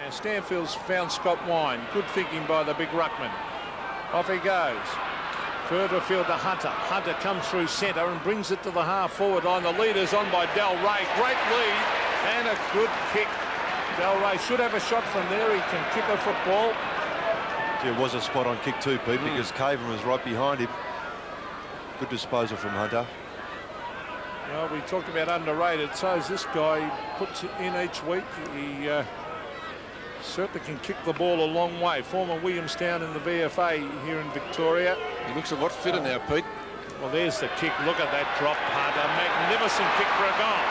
And Stanfield's found Scott Wine. Good thinking by the big ruckman. Off he goes. Further field to Hunter. Hunter comes through centre and brings it to the half-forward line. The leader's on by Del Ray. Great lead and a good kick. Del Ray should have a shot from there. He can kick a football. It was a spot-on kick too, Pete, because Caven was right behind him. Good disposal from Hunter. Well, we talked about underrated. So is this guy. He puts it in each week. He certainly can kick the ball a long way. Former Williamstown in the VFA here in Victoria. He looks a lot fitter now, Pete. Well, there's the kick. Look at that drop punt. A magnificent kick for a goal.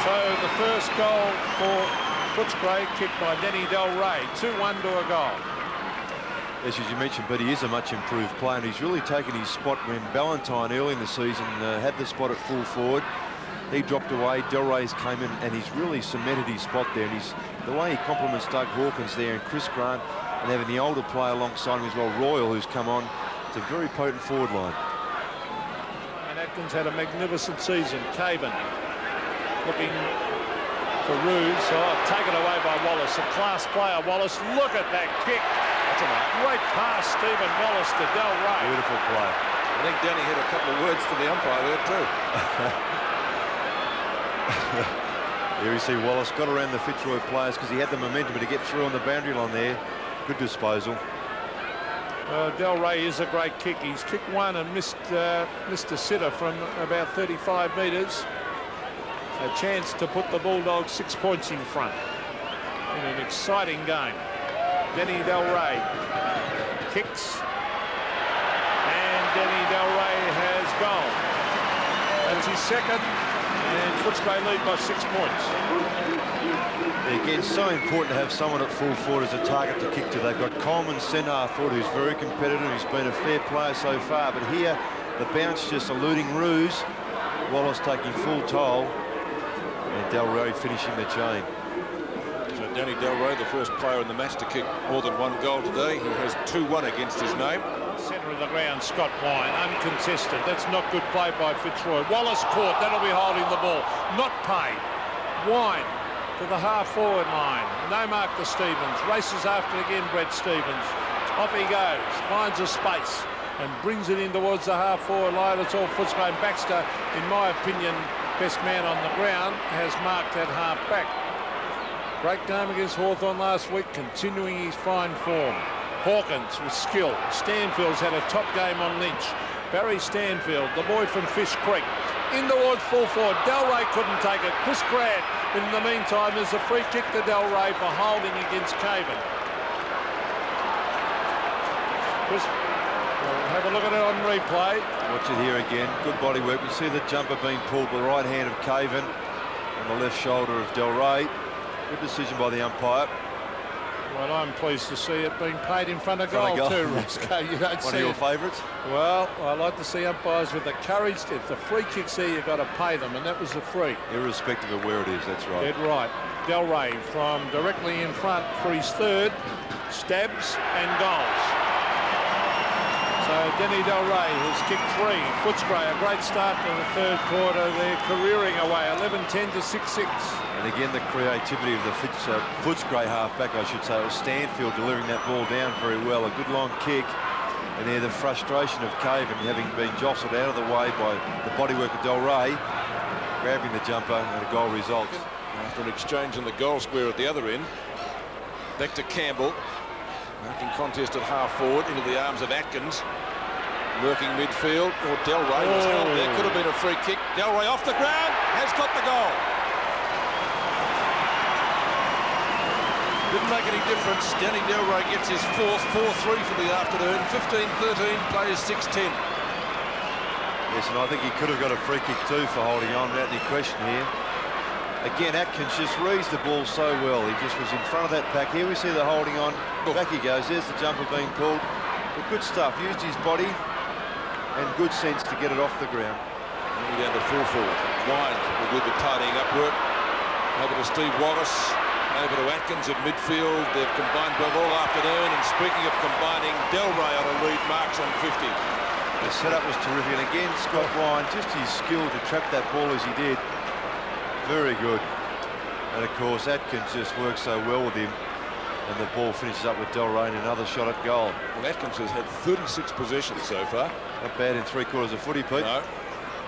So the first goal for Footscray, kicked by Denny Del Ray. 2-1 to a goal. Yes, as you mentioned, but he is a much improved player, and he's really taken his spot when Ballantyne early in the season had the spot at full forward. He dropped away, Del Rey's came in, and he's really cemented his spot there. And the way he complements Doug Hawkins there and Chris Grant, and having the older player alongside him as well, Royal, who's come on. It's a very potent forward line. And Atkins had a magnificent season. Caven looking for Roos. Oh, taken away by Wallace. A class player, Wallace. Look at that kick. That's a great pass, Stephen Wallace to Del Ray. Beautiful play. I think Danny had a couple of words to the umpire there too. Here you see Wallace got around the Fitzroy players because he had the momentum to get through on the boundary line there. Good disposal. Del Ray is a great kick. He's kicked one and missed a sitter from about 35 metres. A chance to put the Bulldogs 6 points in front in an exciting game. Denny Del Ray kicks, and Denny Del Ray has goal. That's his second, and Footscray lead by 6 points. Again, so important to have someone at full forward as a target to kick to. They've got Coleman centre half forward, who's very competitive. He's been a fair player so far, but here the bounce just eluding Roos. Wallace taking full toll, and Del Ray finishing the chain. So Danny Del Ray, the first player in the match to kick more than one goal today. He has 2-1 against his name. Centre of the ground, Scott Wine, uncontested. That's not good play by Fitzroy. Wallace caught, that'll be holding the ball. Not paid. Wine to the half-forward line. No mark to Stevens. Races after again, Brett Stevens. Off he goes, finds a space and brings it in towards the half-forward line. It's all Footscray. Baxter, in my opinion, best man on the ground, has marked that half-back. Great game against Hawthorn last week, continuing his fine form. Hawkins with skill. Stanfield's had a top game on Lynch. Barry Stanfield, the boy from Fish Creek, in towards full forward. Del Ray couldn't take it. Chris Grant, in the meantime, there's a free kick to Del Ray for holding against Caven. Chris, we'll have a look at it on replay. Watch it here again. Good body work. You see the jumper being pulled by the right hand of Caven and the left shoulder of Del Ray. Good decision by the umpire. Well, I'm pleased to see it being paid in front of goal too, Roscoe. You don't see one of your favourites? Well, I like to see umpires with the courage. If the free kick's there, you've got to pay them, and that was a free. Irrespective of where it is, that's right. Dead right. Del Ray from directly in front for his third. Stabs and goals. So Denny Del Ray has kicked 3. Footscray, a great start to the third quarter. They're careering away, 11-10 to 6-6. And again, the creativity of the Footscray half-back, I should say. It was Stanfield delivering that ball down very well. A good long kick. And there the frustration of Caven having been jostled out of the way by the bodywork of Del Ray, grabbing the jumper, and a goal results. After an exchange in the goal square at the other end, back to Campbell. Making contest at half-forward into the arms of Atkins. Working midfield. Or Del Ray was held there. Could have been a free kick. Del Ray off the ground. Has got the goal. Didn't make any difference. Danny Del Ray gets his 4th, 4-3 for the afternoon. 15-13, plays 6-10. Yes, and I think he could have got a free kick too for holding on, without any question here. Again, Atkins just reads the ball so well. He just was in front of that pack. Here we see the holding on. Back he goes. There's the jumper being pulled. But good stuff. Used his body and good sense to get it off the ground. Down to full forward. Wine will do the tidying up work. Over to Steve Wallace. Over to Atkins at midfield. They've combined well all afternoon. And speaking of combining, Del Ray on a lead, marks on 50. The setup was terrific. And again, Scott Wine, just his skill to trap that ball as he did. Very good. And of course, Atkins just works so well with him. And the ball finishes up with Del Rey and another shot at goal. Well, Atkins has had 36 possessions so far. Not bad in 3/4 of footy, Pete. No,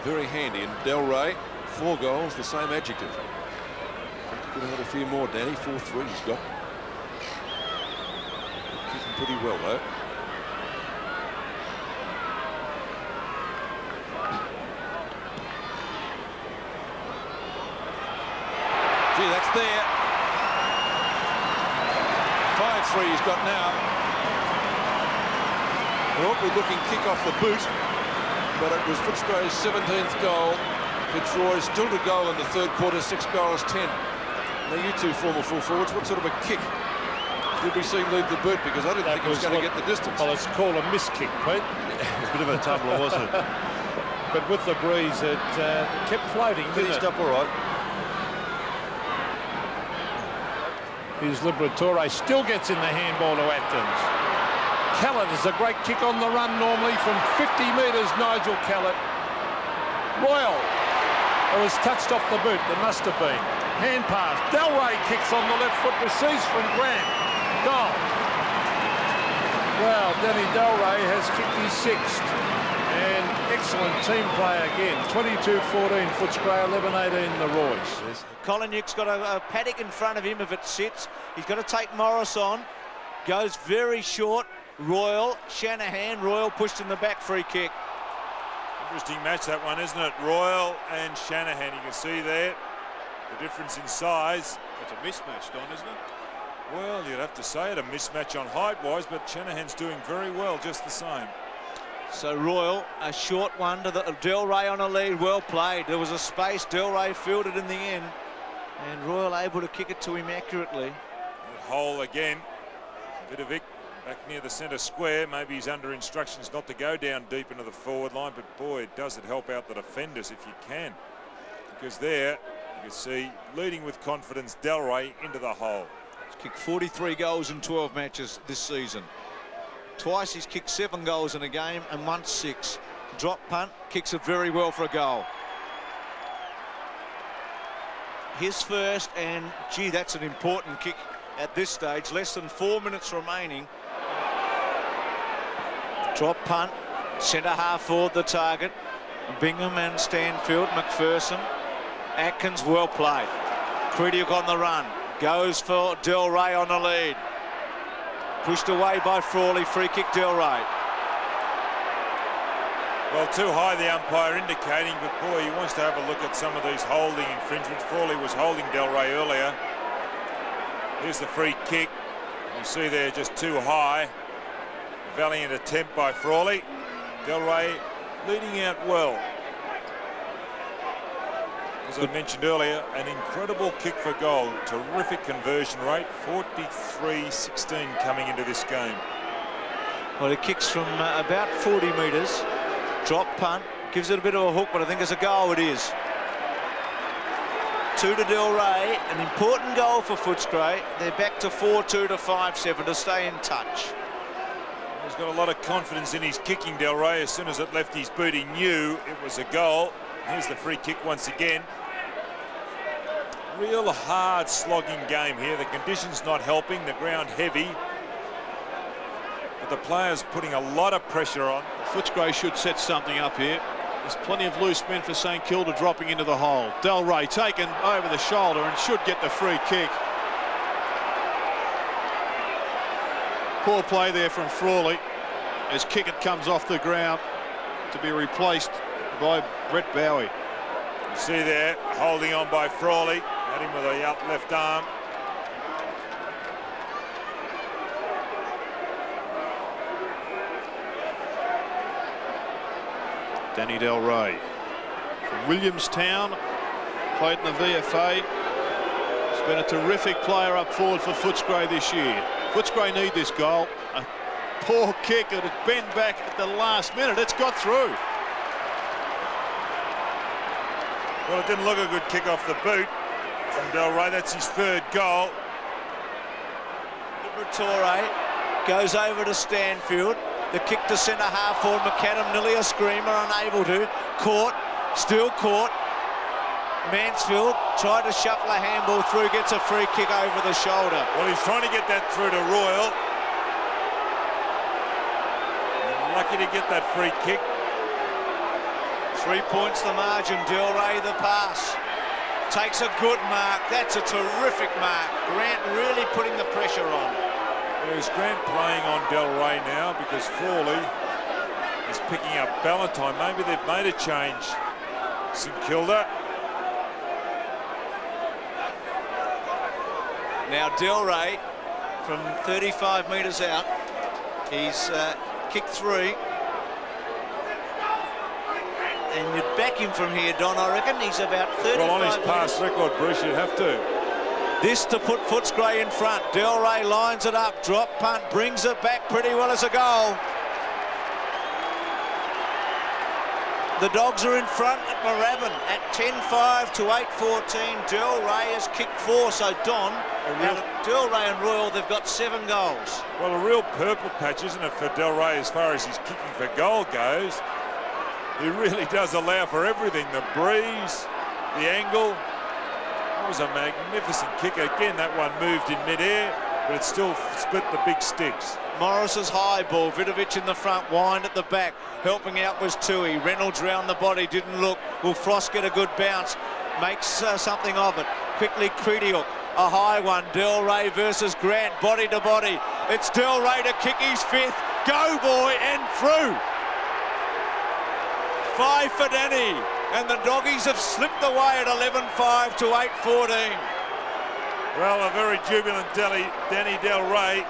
very handy. And Del Rey, 4 goals, the same adjective. Could have had a few more, Danny. 4-3 he's got. Kicking pretty well, though. Gee, that's there. 5-3 he's got now. An awkward-looking kick off the boot, but it was Footscray's 17th goal. Fitzroy still to go in the 3rd quarter, 6 goals, 10. Now, you two former full forwards, what sort of a kick did we see leave the boot? Because I didn't think it was going to get the distance. Well, it's called a miss kick, Pete. A bit of a tumbler, wasn't it? But with the breeze, it kept floating, didn't Finished it? up all right. Here's Liberatore, still gets in the handball to Atkins. Callett is a great kick on the run normally from 50 metres, Nigel Callett. Royal, it was touched off the boot, there must have been. Hand pass, Del Rey kicks on the left foot, receives from Grant. Goal. Well, Danny Del Rey has kicked his 6th. And excellent team play again. 22-14 Footscray, 11-18 the Roy's. Yes. Koliniuk's got a paddock in front of him if it sits. He's got to take Morris on. Goes very short. Royal, Shanahan. Royal pushed in the back, free kick. Interesting match, that one, isn't it? Royal and Shanahan. You can see there the difference in size. It's a mismatch, Don, isn't it? Well, you'd have to say it, a mismatch on height-wise, but Shanahan's doing very well just the same. So Royal, a short one to the Del Rey on a lead. Well played. There was a space. Del Rey fielded in the end. And Royal able to kick it to him accurately. Good hole again. Vidovic back near the centre square. Maybe he's under instructions not to go down deep into the forward line, but boy, does it help out the defenders if you can. Because there, you can see, leading with confidence, Del Rey into the hole. He's kicked 43 goals in 12 matches this season. Twice he's kicked 7 goals in a game and once 6. Drop punt, kicks it very well for a goal. His first, and gee, that's an important kick at this stage. Less than 4 minutes remaining. Drop punt, centre half forward the target. Bingham and Stanfield, McPherson. Atkins, well played. Krediuk on the run, goes for Del Rey on the lead. Pushed away by Frawley, free kick Del Rey. Well, too high, the umpire indicating, but boy, he wants to have a look at some of these holding infringements. Frawley was holding Del Rey earlier. Here's the free kick. You see there, just too high. Valiant attempt by Frawley. Del Rey leading out well. As I mentioned earlier, an incredible kick for goal. Terrific conversion rate, 43-16 coming into this game. Well, it kicks from about 40 metres. Drop punt, gives it a bit of a hook, but I think it's a goal, it is. 2 to Del Rey, an important goal for Footscray. They're back to 4-2 to 5-7 to stay in touch. He's got a lot of confidence in his kicking, Del Rey. As soon as it left his boot, he knew it was a goal. Here's the free kick once again. Real hard slogging game here. The conditions not helping, the ground heavy. But the players putting a lot of pressure on. Footscray should set something up here. There's plenty of loose men for St Kilda dropping into the hole. Del Rey taken over the shoulder and should get the free kick. Poor play there from Frawley as Kickett comes off the ground to be replaced by Brett Bowie. You see there, holding on by Frawley. Had him with a left arm. Danny Del Rey from Williamstown, played in the VFA. He's been a terrific player up forward for Footscray this year. Footscray need this goal. A poor kick, and it bent back at the last minute. It's got through. Well, it didn't look a good kick off the boot from Del Rey. That's his 3rd goal. Liberatore goes over to Stanfield. The kick to centre half forward. McAdam nearly a screamer, unable to. Caught, still caught. Mansfield tried to shuffle a handball through, gets a free kick over the shoulder. Well, he's trying to get that through to Royal. And lucky to get that free kick. 3 points the margin. Del Rey the pass. Takes a good mark. That's a terrific mark. Grant really putting the pressure on. There's Grant playing on Del Rey now because Frawley is picking up Ballantyne. Maybe they've made a change. St Kilda. Now Del Rey from 35 metres out. He's kicked 3. And you'd back him from here, Don, I reckon. He's about 35 Well, on his past metres. record, Bruce, you'd have to. This to put Footscray in front. Del Rey lines it up, drop punt, brings it back pretty well as a goal. The Dogs are in front at Moorabbin at 10-5 to 8-14. Del Rey has kicked 4, so Don, out of Del Rey and Royal, they've got 7 goals. Well, a real purple patch, isn't it, for Del Rey as far as his kicking for goal goes. He really does allow for everything. The breeze, the angle. That was a magnificent kick. Again, that one moved in mid-air, but it still split the big sticks. Morris's high ball, Vidovic in the front, Wind at the back. Helping out was Tui. Reynolds round the body, didn't look. Will Frost get a good bounce? Makes something of it. Quickly, Crediuk, a high one. Del Rey versus Grant, body to body. It's Del Rey to kick his 5th. Go, boy, and through. 5 for Danny. And the Doggies have slipped away at 11-5 to 8-14. Well, a very jubilant Danny Del Rey